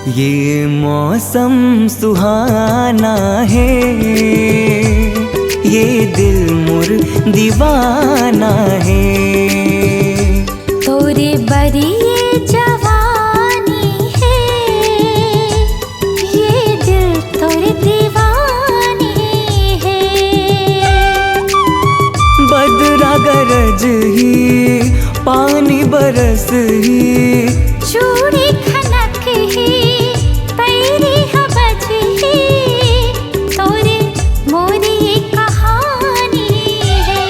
ये मौसम सुहाना है, ये दिल मुर दीवाना है। तोरे बरिए जवानी है, ये दिल तोरे दीवानी है। बदरा गरज ही पानी बरस ही, चूड़ी खनक ही पैरी हबज ही, तोरे मोरी कहानी है।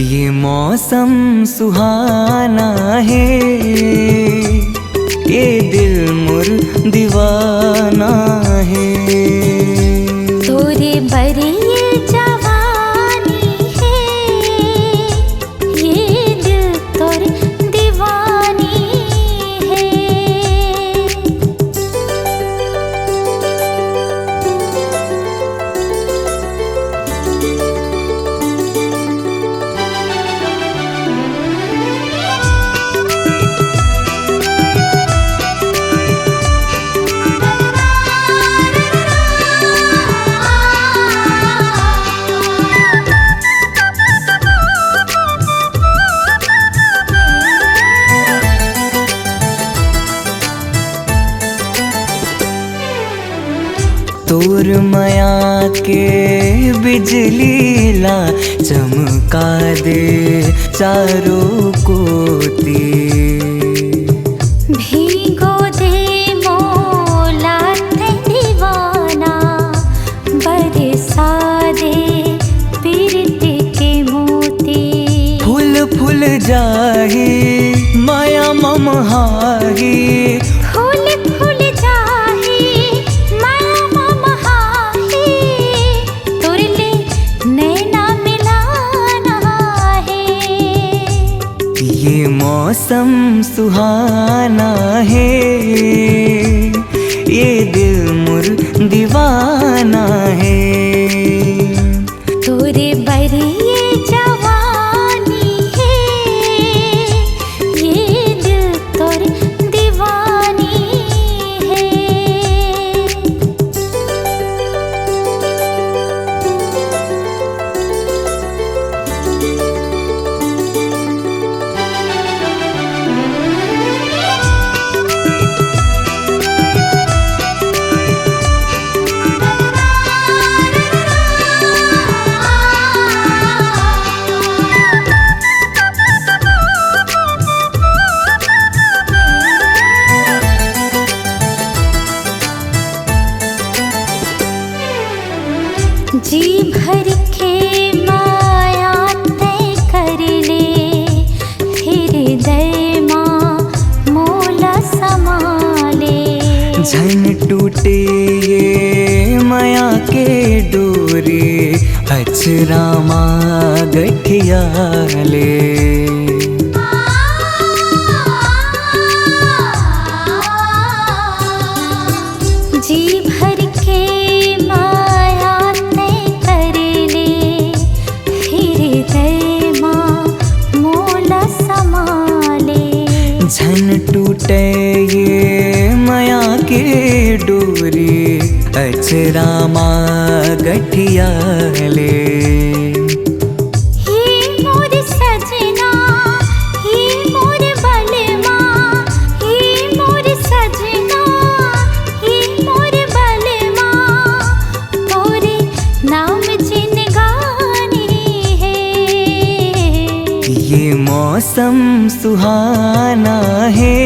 ये मौसम सुहाना है, ये दिल मुर दीवाना है। तोरे बरिए जवानी है, ये दिल तोरे दीवानी है। तोर माया के बिजली ला चमका दे चारों कोती। भीगो दे मोला ते दीवाना, बरसा दे पीरती के मोती। फूल फूल जाही माया ममहाही, फूल फूल जाही माया ममहाही, तोरले नैना मिलाना है। ये मौसम सुहाना है, ये दिल मुर दीवाना है। तोरे बरिए जवानी है, ये दिल तोरे दीवानी है। जी भर के माया तय कर ले, हृदय माँ मोला संभाले। झन टूटे ये माया के डोरे, अचरा माँ गठिया ले। जी भर के माया तय कर ले, हृदय माँ मोला संभाले। झन टूटे ये माया के डोरे, अचरा माँ गठिया ले। ये मोर सजना, ये मोर बलमा, ये मोर सजना, ये मोर बलमा, तोरे नाम जिनगानी है। ये मौसम सुहाना है,